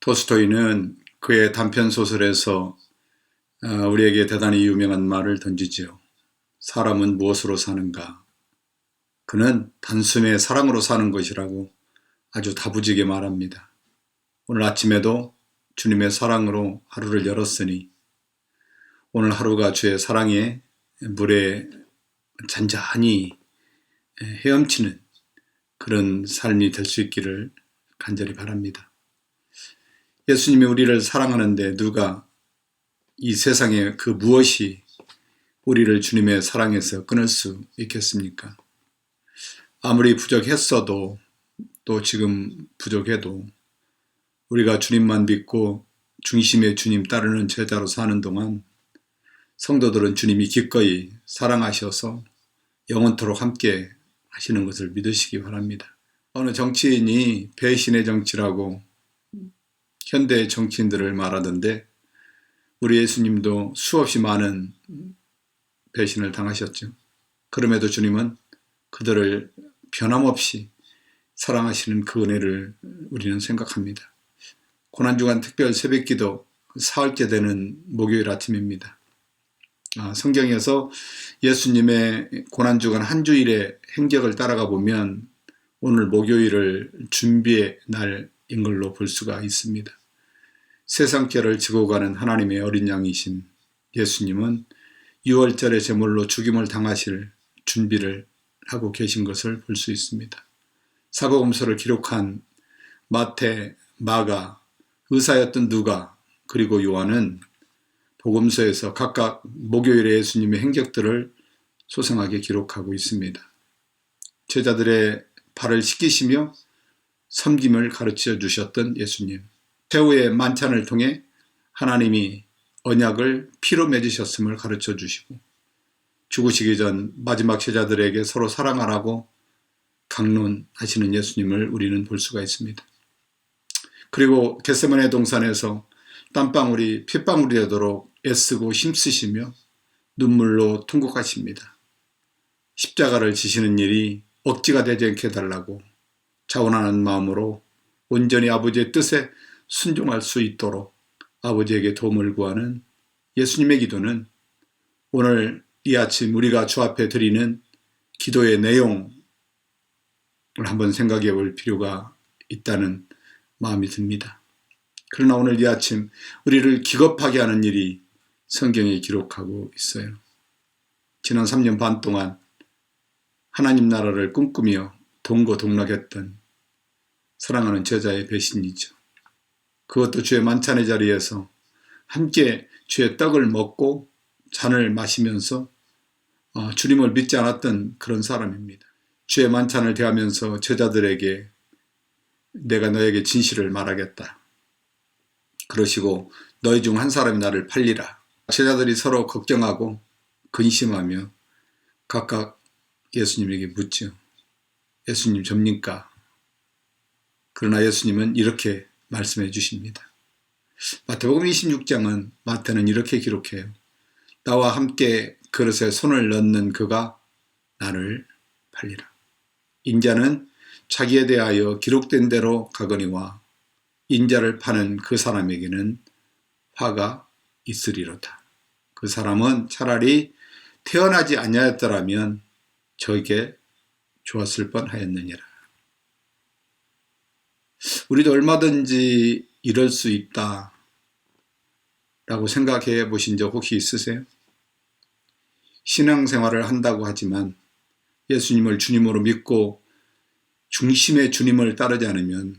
토스토이는 그의 단편 소설에서 우리에게 대단히 유명한 말을 던지지요. 사람은 무엇으로 사는가? 그는 단숨에 사랑으로 사는 것이라고 아주 다부지게 말합니다. 오늘 아침에도 주님의 사랑으로 하루를 열었으니 오늘 하루가 주의 사랑의 물에 잔잔히 헤엄치는 그런 삶이 될 수 있기를 간절히 바랍니다. 예수님이 우리를 사랑하는데 누가 이 세상에 그 무엇이 우리를 주님의 사랑에서 끊을 수 있겠습니까? 아무리 부족했어도 또 지금 부족해도 우리가 주님만 믿고 중심의 주님 따르는 제자로 사는 동안 성도들은 주님이 기꺼이 사랑하셔서 영원토록 함께 하시는 것을 믿으시기 바랍니다. 어느 정치인이 배신의 정치라고 현대 정치인들을 말하던데 우리 예수님도 수없이 많은 배신을 당하셨죠. 그럼에도 주님은 그들을 변함없이 사랑하시는 그 은혜를 우리는 생각합니다. 고난주간 특별 새벽기도 사흘째 되는 목요일 아침입니다. 성경에서 예수님의 고난주간 한 주일의 행적을 따라가 보면 오늘 목요일을 준비의 날인 걸로 볼 수가 있습니다. 세상죄를 지고 가는 하나님의 어린 양이신 예수님은 유월절의 제물로 죽임을 당하실 준비를 하고 계신 것을 볼 수 있습니다. 사복음서를 기록한 마태, 마가, 의사였던 누가, 그리고 요한은 복음서에서 각각 목요일에 예수님의 행적들을 소상하게 기록하고 있습니다. 제자들의 발을 씻기시며 섬김을 가르쳐 주셨던 예수님. 최후의 만찬을 통해 하나님이 언약을 피로 맺으셨음을 가르쳐 주시고 죽으시기 전 마지막 제자들에게 서로 사랑하라고 강론하시는 예수님을 우리는 볼 수가 있습니다. 그리고 겟세마네 동산에서 땀방울이 핏방울이 되도록 애쓰고 힘쓰시며 눈물로 통곡하십니다. 십자가를 지시는 일이 억지가 되지 않게 해달라고 자원하는 마음으로 온전히 아버지의 뜻에 순종할 수 있도록 아버지에게 도움을 구하는 예수님의 기도는 오늘 이 아침 우리가 주 앞에 드리는 기도의 내용을 한번 생각해 볼 필요가 있다는 마음이 듭니다. 그러나 오늘 이 아침 우리를 기겁하게 하는 일이 성경에 기록하고 있어요. 지난 3년 반 동안 하나님 나라를 꿈꾸며 동거동락했던 사랑하는 제자의 배신이죠. 그것도 주의 만찬의 자리에서 함께 주의 떡을 먹고 잔을 마시면서 주님을 믿지 않았던 그런 사람입니다. 주의 만찬을 대하면서 제자들에게 내가 너에게 진실을 말하겠다. 그러시고 너희 중 한 사람이 나를 팔리라. 제자들이 서로 걱정하고 근심하며 각각 예수님에게 묻죠. 예수님 접니까? 그러나 예수님은 이렇게 말씀해 주십니다. 마태복음 26장은 마태는 이렇게 기록해요. 나와 함께 그릇에 손을 넣는 그가 나를 팔리라. 인자는 자기에 대하여 기록된 대로 가거니와 인자를 파는 그 사람에게는 화가 있으리로다. 그 사람은 차라리 태어나지 아니하였더라면 저에게 좋았을 뻔하였느니라. 우리도 얼마든지 이럴 수 있다 라고 생각해 보신 적 혹시 있으세요? 신앙생활을 한다고 하지만 예수님을 주님으로 믿고 중심의 주님을 따르지 않으면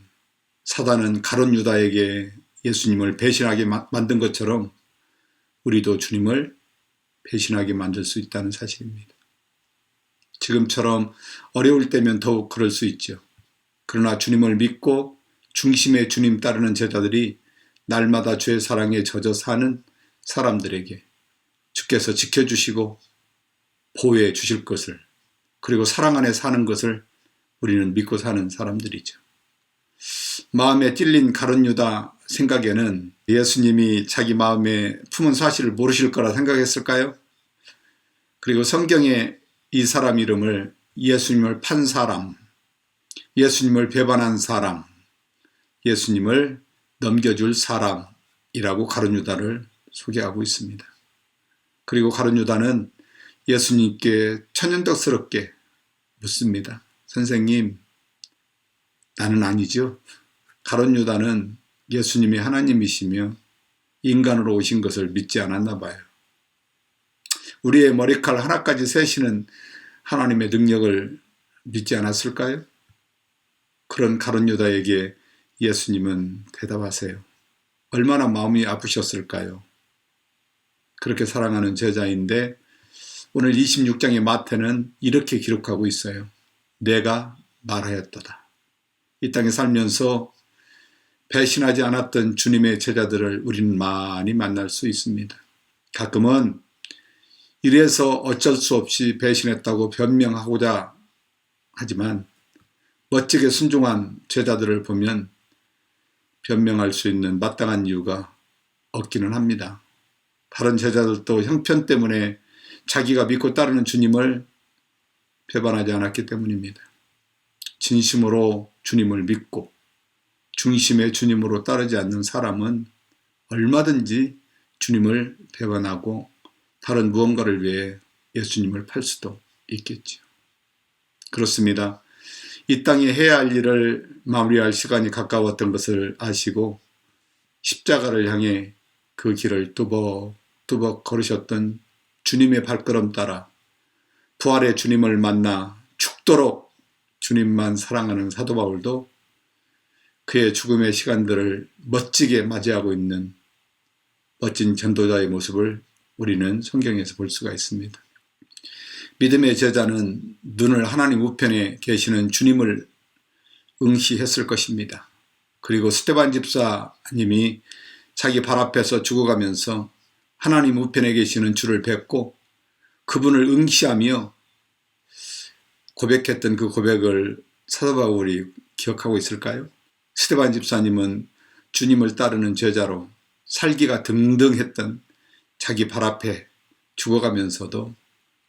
사단은 가룟 유다에게 예수님을 배신하게 만든 것처럼 우리도 주님을 배신하게 만들 수 있다는 사실입니다. 지금처럼 어려울 때면 더욱 그럴 수 있죠. 그러나 주님을 믿고 중심의 주님 따르는 제자들이 날마다 주의 사랑에 젖어 사는 사람들에게 주께서 지켜주시고 보호해 주실 것을, 그리고 사랑 안에 사는 것을 우리는 믿고 사는 사람들이죠. 마음에 찔린 가룟 유다 생각에는 예수님이 자기 마음에 품은 사실을 모르실 거라 생각했을까요? 그리고 성경에 이 사람 이름을 예수님을 판 사람, 예수님을 배반한 사람, 예수님을 넘겨줄 사람이라고 가룟 유다를 소개하고 있습니다. 그리고 가룟 유다는 예수님께 천연덕스럽게 묻습니다. 선생님, 나는 아니죠. 가룟 유다는 예수님이 하나님이시며 인간으로 오신 것을 믿지 않았나 봐요. 우리의 머리칼 하나까지 세시는 하나님의 능력을 믿지 않았을까요? 그런 가룟 유다에게 예수님은 대답하세요. 얼마나 마음이 아프셨을까요? 그렇게 사랑하는 제자인데 오늘 26장의 마태는 이렇게 기록하고 있어요. 내가 말하였도다. 이 땅에 살면서 배신하지 않았던 주님의 제자들을 우리는 많이 만날 수 있습니다. 가끔은 이래서 어쩔 수 없이 배신했다고 변명하고자 하지만 멋지게 순종한 제자들을 보면 변명할 수 있는 마땅한 이유가 없기는 합니다. 다른 제자들도 형편 때문에 자기가 믿고 따르는 주님을 배반하지 않았기 때문입니다. 진심으로 주님을 믿고 중심의 주님으로 따르지 않는 사람은 얼마든지 주님을 배반하고 다른 무언가를 위해 예수님을 팔 수도 있겠죠. 그렇습니다. 이 땅에 해야 할 일을 마무리할 시간이 가까웠던 것을 아시고 십자가를 향해 그 길을 뚜벅뚜벅 걸으셨던 주님의 발걸음 따라 부활의 주님을 만나 죽도록 주님만 사랑하는 사도 바울도 그의 죽음의 시간들을 멋지게 맞이하고 있는 멋진 전도자의 모습을 우리는 성경에서 볼 수가 있습니다. 믿음의 제자는 눈을 하나님 우편에 계시는 주님을 응시했을 것입니다. 그리고 스데반 집사님이 자기 발 앞에서 죽어가면서 하나님 우편에 계시는 주를 뵙고 그분을 응시하며 고백했던 그 고백을 사도 바울이 기억하고 있을까요? 스데반 집사님은 주님을 따르는 제자로 살기가 등등했던 자기 발 앞에 죽어가면서도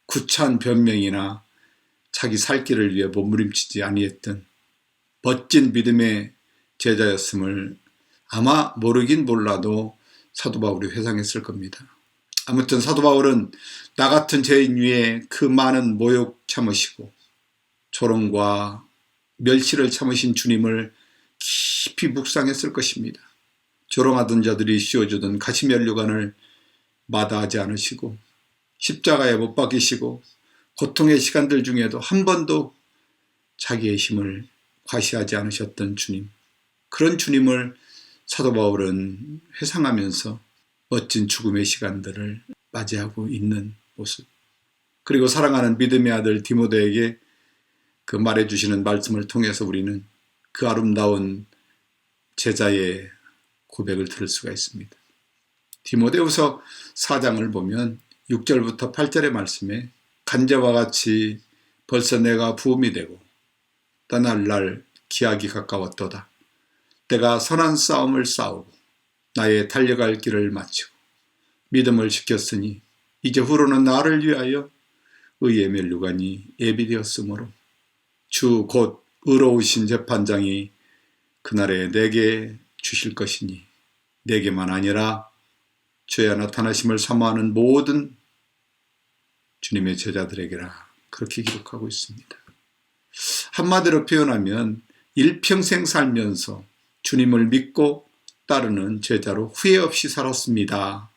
구차한 변명이나 자기 살 길을 위해 몸부림치지 아니했던 멋진 믿음의 제자였음을 아마 모르긴 몰라도 사도 바울이 회상했을 겁니다. 아무튼 사도 바울은 나 같은 죄인 위에 그 많은 모욕 참으시고 조롱과 멸시를 참으신 주님을 깊이 묵상했을 것입니다. 조롱하던 자들이 씌워주던 가시면류관을 마다하지 않으시고 십자가에 못 박히시고 고통의 시간들 중에도 한 번도 자기의 힘을 과시하지 않으셨던 주님, 그런 주님을 사도 바울은 회상하면서 멋진 죽음의 시간들을 맞이하고 있는 모습, 그리고 사랑하는 믿음의 아들 디모데에게 그 말해주시는 말씀을 통해서 우리는 그 아름다운 제자의 고백을 들을 수가 있습니다. 디모데후서 4장을 보면 6절부터 8절의 말씀에 간제와 같이 벌써 내가 부음이 되고 떠날 날 기약이 가까웠도다. 내가 선한 싸움을 싸우고 나의 달려갈 길을 마치고 믿음을 지켰으니 이제 후로는 나를 위하여 의의 면류관이 예비되었으므로 주 곧 의로우신 재판장이 그날에 내게 주실 것이니 내게만 아니라 주의 나타나심을 사모하는 모든 주님의 제자들에게라, 그렇게 기록하고 있습니다. 한마디로 표현하면 일평생 살면서 주님을 믿고 따르는 제자로 후회 없이 살았습니다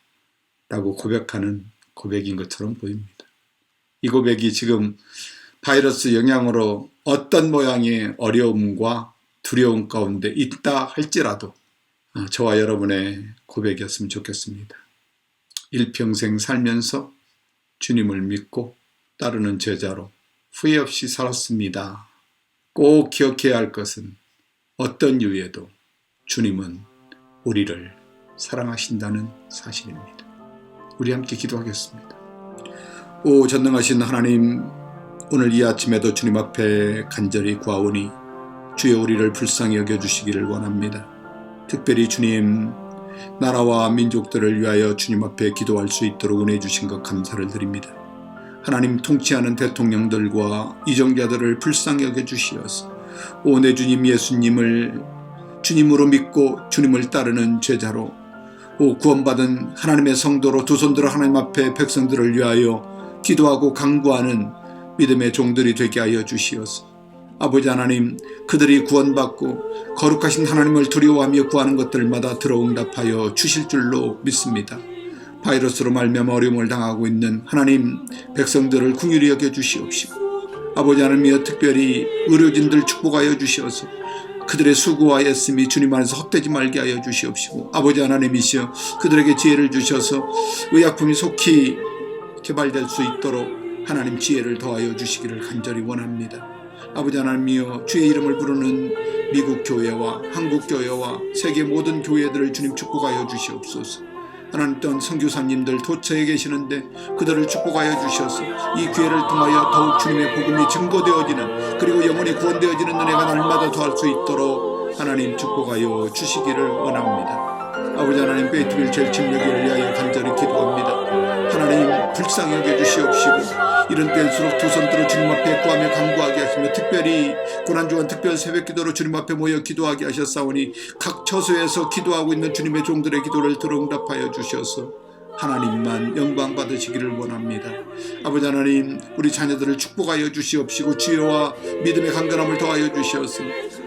라고 고백하는 고백인 것처럼 보입니다. 이 고백이 지금 바이러스 영향으로 어떤 모양의 어려움과 두려움 가운데 있다 할지라도 저와 여러분의 고백이었으면 좋겠습니다. 일평생 살면서 주님을 믿고 따르는 제자로 후회 없이 살았습니다. 꼭 기억해야 할 것은 어떤 이유에도 주님은 우리를 사랑하신다는 사실입니다. 우리 함께 기도하겠습니다. 오 전능하신 하나님, 오늘 이 아침에도 주님 앞에 간절히 구하오니 주여 우리를 불쌍히 여겨주시기를 원합니다. 특별히 주님, 나라와 민족들을 위하여 주님 앞에 기도할 수 있도록 은혜 주신 것 감사를 드립니다. 하나님, 통치하는 대통령들과 이정자들을 불쌍히 여겨주시어서 오 내 주님 예수님을 주님으로 믿고 주님을 따르는 제자로 구원받은 하나님의 성도로 두 손 들어 하나님 앞에 백성들을 위하여 기도하고 간구하는 믿음의 종들이 되게 하여 주시옵소서. 아버지 하나님, 그들이 구원받고 거룩하신 하나님을 두려워하며 구하는 것들마다 들어 응답하여 주실 줄로 믿습니다. 바이러스로 말미암아 어려움을 당하고 있는 하나님 백성들을 긍휼히 여겨 주시옵시고, 아버지 하나님이여 특별히 의료진들 축복하여 주시어서 그들의 수고와 애씀이 주님 안에서 헛되지 말게 하여 주시옵시고, 아버지 하나님이시여 그들에게 지혜를 주셔서 의약품이 속히 개발될 수 있도록 하나님 지혜를 더하여 주시기를 간절히 원합니다. 아버지 하나님이여 주의 이름을 부르는 미국 교회와 한국 교회와 세계 모든 교회들을 주님 축복하여 주시옵소서. 하나님 또한 선교사님들 도처에 계시는데 그들을 축복하여 주셔서 이 기회를 통하여 더욱 주님의 복음이 증거되어지는, 그리고 영혼이 구원되어지는 은혜가 날마다 더할 수 있도록 하나님 축복하여 주시기를 원합니다. 아버지 하나님, 베이트빌 제일 침례교회를 위하여 간절히 기도합니다. 하나님 불쌍히 여겨주시옵시고, 이런 때일수록 두 손 들어 주님 앞에 구하며 간구하게 하시며, 특별히 고난주간 특별 새벽기도로 주님 앞에 모여 기도하게 하셨사오니 각 처소에서 기도하고 있는 주님의 종들의 기도를 들어 응답하여 주셔서 하나님만 영광 받으시기를 원합니다. 아버지 하나님, 우리 자녀들을 축복하여 주시옵시고 지혜와 믿음의 강건함을 더하여 주시어서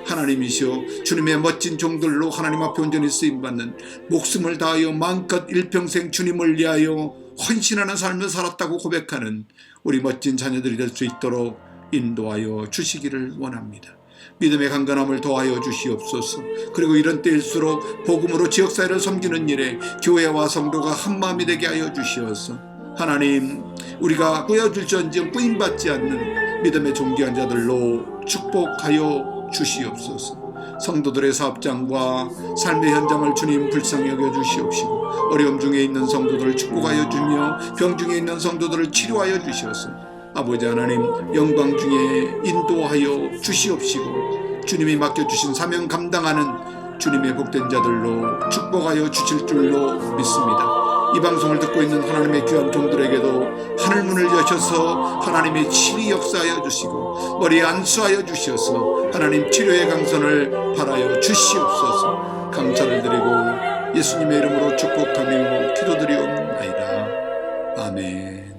하나님이시여 주님의 멋진 종들로 하나님 앞에 온전히 쓰임받는, 목숨을 다하여 마음껏 일평생 주님을 위하여 헌신하는 삶을 살았다고 고백하는 우리 멋진 자녀들이 될 수 있도록 인도하여 주시기를 원합니다. 믿음의 강건함을 더하여 주시옵소서. 그리고 이런 때일수록 복음으로 지역사회를 섬기는 일에 교회와 성도가 한마음이 되게 하여 주시어서 하나님, 우리가 꾸며줄지언정 꾸임받지 않는 믿음의 존귀한 자들로 축복하여 주시옵소서. 성도들의 사업장과 삶의 현장을 주님 불쌍히 여겨 주시옵시고, 어려움 중에 있는 성도들을 축복하여 주며 병 중에 있는 성도들을 치료하여 주시옵소서. 아버지 하나님, 영광 중에 인도하여 주시옵시고 주님이 맡겨주신 사명 감당하는 주님의 복된 자들로 축복하여 주실 줄로 믿습니다. 이 방송을 듣고 있는 하나님의 귀한 종들에게도 하늘문을 여셔서 하나님의 친히 역사하여 주시고 머리에 안수하여 주셔서 하나님 치료의 강선을 바라여 주시옵소서. 감사를 드리고 예수님의 이름으로 축복하며 기도드리옵나이다. 아멘.